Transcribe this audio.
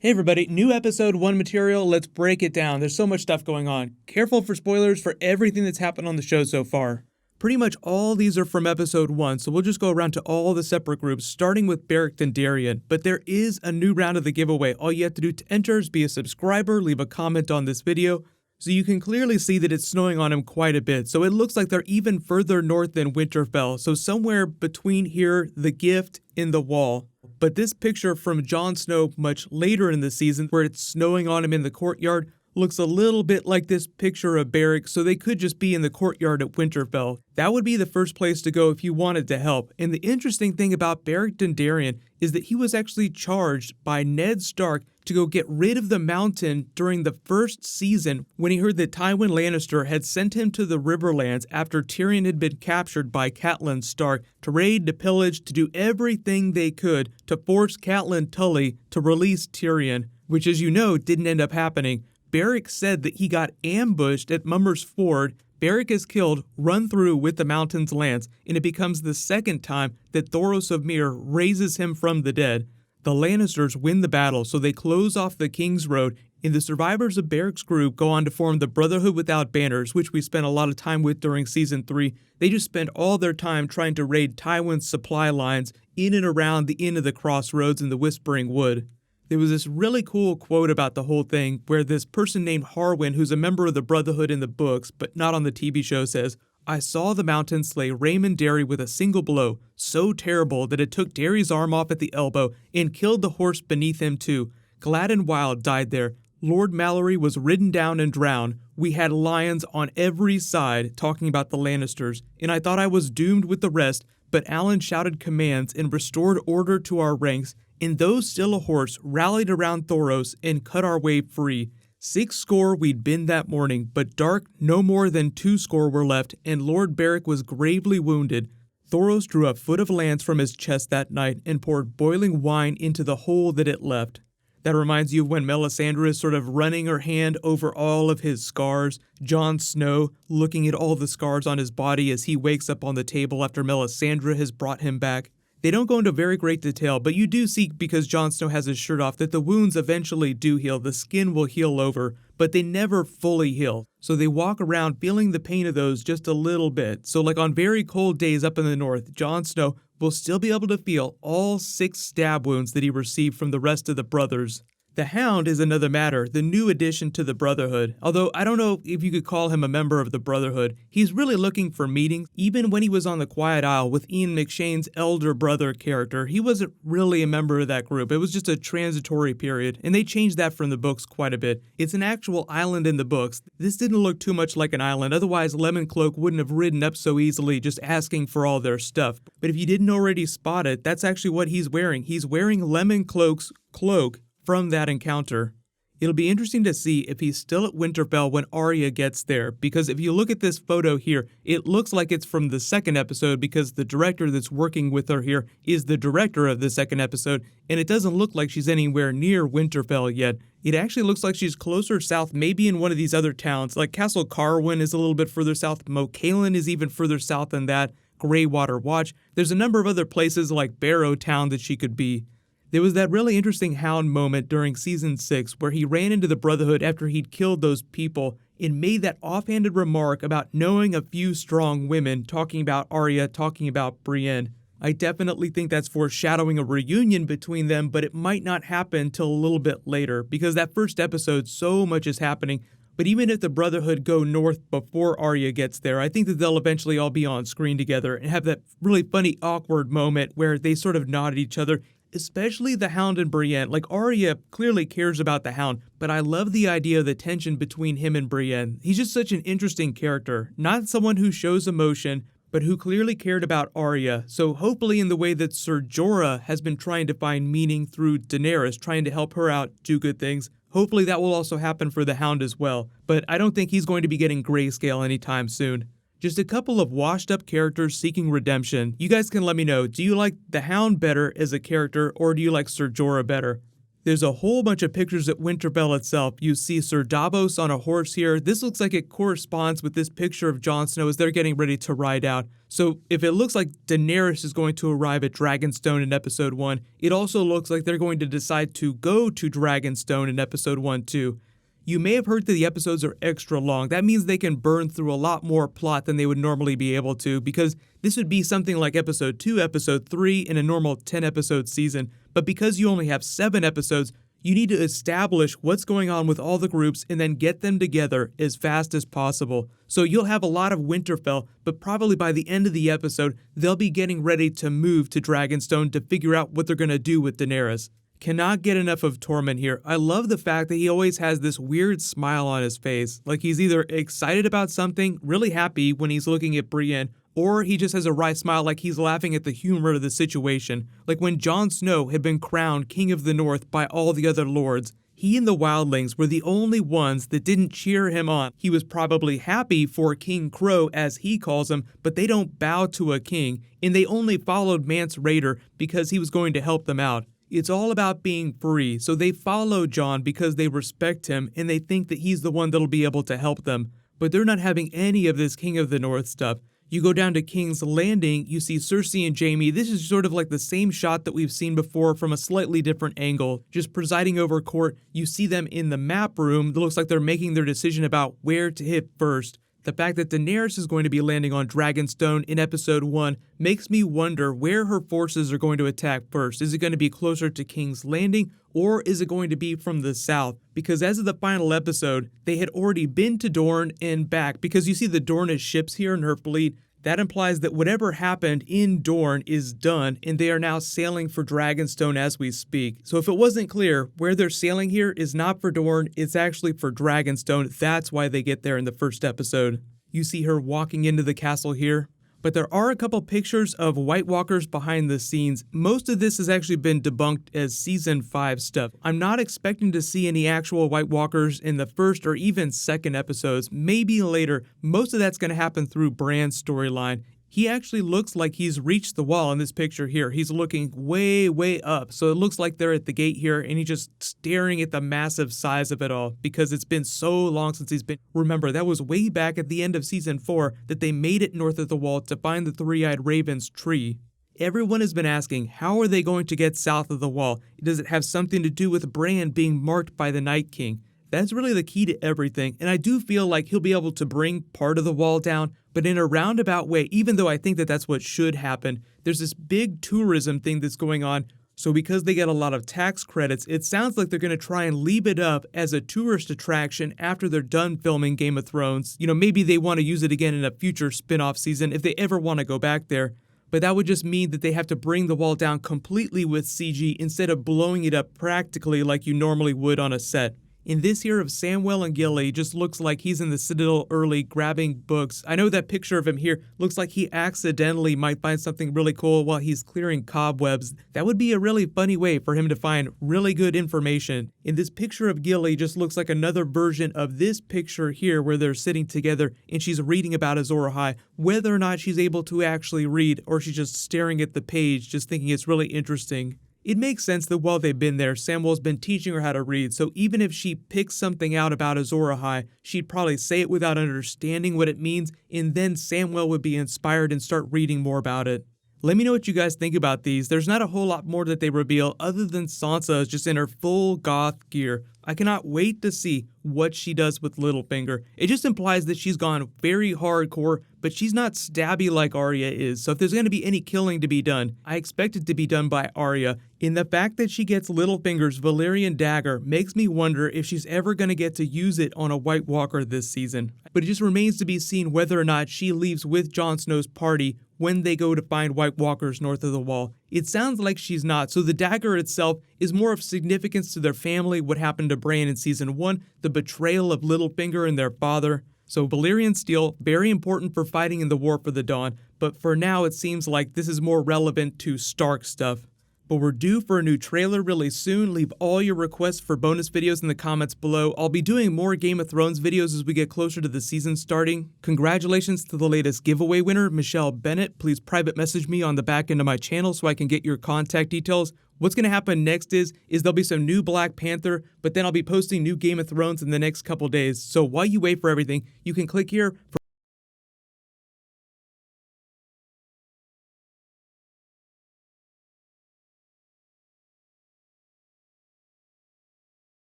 Hey everybody, new episode 1 material, let's break it down. There's so much stuff going on. Careful for spoilers for everything that's happened on the show so far. Pretty much all these are from episode 1, so we'll just go around to all the separate groups, starting with Beric Dondarrion. But there is a new round of the giveaway. All you have to do to enter is be a subscriber, leave a comment on this video, so you can clearly see that it's snowing on him quite a bit. So it looks like they're even further north than Winterfell, so somewhere between here, the gift, in the wall. But this picture from Jon Snow much later in the season, where it's snowing on him in the courtyard, looks a little bit like this picture of Beric, so they could just be in the courtyard at Winterfell. That would be the first place to go if you wanted to help. And the interesting thing about Beric Dondarrion is that he was actually charged by Ned Stark to go get rid of the mountain during the first season when he heard that Tywin Lannister had sent him to the Riverlands after Tyrion had been captured by Catelyn Stark to raid, to pillage, to do everything they could to force Catelyn Tully to release Tyrion, which, as you know, didn't end up happening. Beric said that he got ambushed at Mummer's Ford. Beric is killed, run through with the mountain's lance, and it becomes the second time that Thoros of Myr raises him from the dead. The Lannisters win the battle, so they close off the King's Road, and the survivors of Beric's group go on to form the Brotherhood Without Banners, which we spent a lot of time with during Season 3. They just spent all their time trying to raid Tywin's supply lines in and around the Inn of the Crossroads in the Whispering Wood. There was this really cool quote about the whole thing where this person named Harwin, who's a member of the Brotherhood in the books, but not on the TV show, says, "I saw the mountain slay Raymond Darry with a single blow, so terrible that it took Darry's arm off at the elbow and killed the horse beneath him too. Glad Wild died there. Lord Mallory was ridden down and drowned. We had lions on every side," talking about the Lannisters, "and I thought I was doomed with the rest, but Alan shouted commands and restored order to our ranks, and those still a horse rallied around Thoros and cut our way free. 60 we'd been that morning, but dark no more than 20 were left, and Lord Beric was gravely wounded. Thoros drew a foot of lance from his chest that night and poured boiling wine into the hole that it left." That reminds you of when Melisandre is sort of running her hand over all of his scars. Jon Snow looking at all the scars on his body as he wakes up on the table after Melisandre has brought him back. They don't go into very great detail, but you do see, because Jon Snow has his shirt off, that the wounds eventually do heal. The skin will heal over, but they never fully heal. So they walk around feeling the pain of those just a little bit. So like on very cold days up in the north, Jon Snow will still be able to feel all 6 stab wounds that he received from the rest of the brothers. The Hound is another matter, the new addition to the Brotherhood. Although I don't know if you could call him a member of the Brotherhood, he's really looking for meetings. Even when he was on the Quiet Isle with Ian McShane's elder brother character, he wasn't really a member of that group. It was just a transitory period, and they changed that from the books quite a bit. It's an actual island in the books. This didn't look too much like an island, otherwise Lemon Cloak wouldn't have ridden up so easily just asking for all their stuff. But if you didn't already spot it, that's actually what he's wearing. He's wearing Lemon Cloak's cloak from that encounter. It'll be interesting to see if he's still at Winterfell when Arya gets there, because if you look at this photo here, it looks like it's from the second episode because the director that's working with her here is the director of the second episode, and it doesn't look like she's anywhere near Winterfell yet. It actually looks like she's closer south, maybe in one of these other towns, like Castle Carwyn is a little bit further south, Mokalan is even further south than that, Greywater Watch. There's a number of other places like Barrow Town that she could be. There was that really interesting Hound moment during Season 6 where he ran into the Brotherhood after he'd killed those people and made that offhanded remark about knowing a few strong women, talking about Arya, talking about Brienne. I definitely think that's foreshadowing a reunion between them, but it might not happen till a little bit later because that first episode, so much is happening. But even if the Brotherhood go north before Arya gets there, I think that they'll eventually all be on screen together and have that really funny, awkward moment where they sort of nod at each other. Especially the Hound and Brienne. Like, Arya clearly cares about the Hound, but I love the idea of the tension between him and Brienne. He's just such an interesting character. Not someone who shows emotion, but who clearly cared about Arya. So hopefully in the way that Ser Jorah has been trying to find meaning through Daenerys, trying to help her out, do good things, hopefully that will also happen for the Hound as well. But I don't think he's going to be getting grayscale anytime soon. Just a couple of washed up characters seeking redemption. You guys can let me know, do you like the Hound better as a character, or do you like Ser Jorah better? There's a whole bunch of pictures at Winterfell itself. You see Sir Davos on a horse here. This looks like it corresponds with this picture of Jon Snow as they're getting ready to ride out. So if it looks like Daenerys is going to arrive at Dragonstone in episode 1, it also looks like they're going to decide to go to Dragonstone in episode 1 too. You may have heard that the episodes are extra long. That means they can burn through a lot more plot than they would normally be able to, because this would be something like episode 2, episode 3 in a normal 10-episode season. But because you only have 7 episodes, you need to establish what's going on with all the groups and then get them together as fast as possible. So you'll have a lot of Winterfell, but probably by the end of the episode, they'll be getting ready to move to Dragonstone to figure out what they're going to do with Daenerys. Cannot get enough of Tormund here. I love the fact that he always has this weird smile on his face, like he's either excited about something, really happy when he's looking at Brienne, or he just has a wry smile like he's laughing at the humor of the situation. Like when Jon Snow had been crowned King of the North by all the other lords, he and the wildlings were the only ones that didn't cheer him on. He was probably happy for King Crow, as he calls him, but they don't bow to a king, and they only followed Mance Rayder because he was going to help them out. It's all about being free, so they follow Jon because they respect him and they think that he's the one that'll be able to help them. But they're not having any of this King of the North stuff. You go down to King's Landing, you see Cersei and Jaime. This is sort of like the same shot that we've seen before from a slightly different angle, just presiding over court. You see them in the map room that looks like they're making their decision about where to hit first. The fact that Daenerys is going to be landing on Dragonstone in episode 1 makes me wonder where her forces are going to attack first. Is it going to be closer to King's Landing, or is it going to be from the south? Because as of the final episode, they had already been to Dorne and back. Because you see the Dornish ships here in her fleet, that implies that whatever happened in Dorne is done, and they are now sailing for Dragonstone as we speak. So if it wasn't clear, where they're sailing here is not for Dorne, it's actually for Dragonstone. That's why they get there in the first episode. You see her walking into the castle here. But there are a couple pictures of White Walkers behind the scenes. Most of this has actually been debunked as Season 5 stuff. I'm not expecting to see any actual White Walkers in the first or even second episodes, maybe later. Most of that's going to happen through Bran's storyline. He actually looks like he's reached the wall in this picture here. He's looking way, way up. So it looks like they're at the gate here and he's just staring at the massive size of it all because it's been so long since he's been. Remember, that was way back at the end of season 4 that they made it north of the wall to find the three-eyed raven's tree. Everyone has been asking, how are they going to get south of the wall? Does it have something to do with Bran being marked by the Night King? That's really the key to everything, and I do feel like he'll be able to bring part of the wall down, but in a roundabout way, even though I think that that's what should happen. There's this big tourism thing that's going on, so because they get a lot of tax credits, it sounds like they're going to try and leave it up as a tourist attraction after they're done filming Game of Thrones. You know, maybe they want to use it again in a future spin-off season if they ever want to go back there. But that would just mean that they have to bring the wall down completely with CG instead of blowing it up practically like you normally would on a set. In this here of Samwell and Gilly, just looks like he's in the Citadel early grabbing books. I know that picture of him here looks like he accidentally might find something really cool while he's clearing cobwebs. That would be a really funny way for him to find really good information. In this picture of Gilly just looks like another version of this picture here where they're sitting together and she's reading about Azor Ahai. Whether or not she's able to actually read or she's just staring at the page just thinking it's really interesting. It makes sense that while they've been there, Samwell's been teaching her how to read, so even if she picks something out about Azor Ahai, she'd probably say it without understanding what it means, and then Samwell would be inspired and start reading more about it. Let me know what you guys think about these. There's not a whole lot more that they reveal other than Sansa is just in her full goth gear. I cannot wait to see what she does with Littlefinger. It just implies that she's gone very hardcore, but she's not stabby like Arya is. So if there's going to be any killing to be done, I expect it to be done by Arya. And the fact that she gets Littlefinger's Valyrian dagger makes me wonder if she's ever going to get to use it on a White Walker this season. But it just remains to be seen whether or not she leaves with Jon Snow's party when they go to find White Walkers north of the wall. It sounds like she's not, so the dagger itself is more of significance to their family, what happened to Bran in season 1, the betrayal of Littlefinger and their father. So Valyrian steel, very important for fighting in the War for the Dawn, but for now it seems like this is more relevant to Stark stuff. But we're due for a new trailer really soon. Leave all your requests for bonus videos in the comments below. I'll be doing more Game of Thrones videos as we get closer to the season starting. Congratulations to the latest giveaway winner, Michelle Bennett. Please private message me on the back end of my channel so I can get your contact details. What's going to happen next is there'll be some new Black Panther, but then I'll be posting new Game of Thrones in the next couple days. So while you wait for everything, you can click here for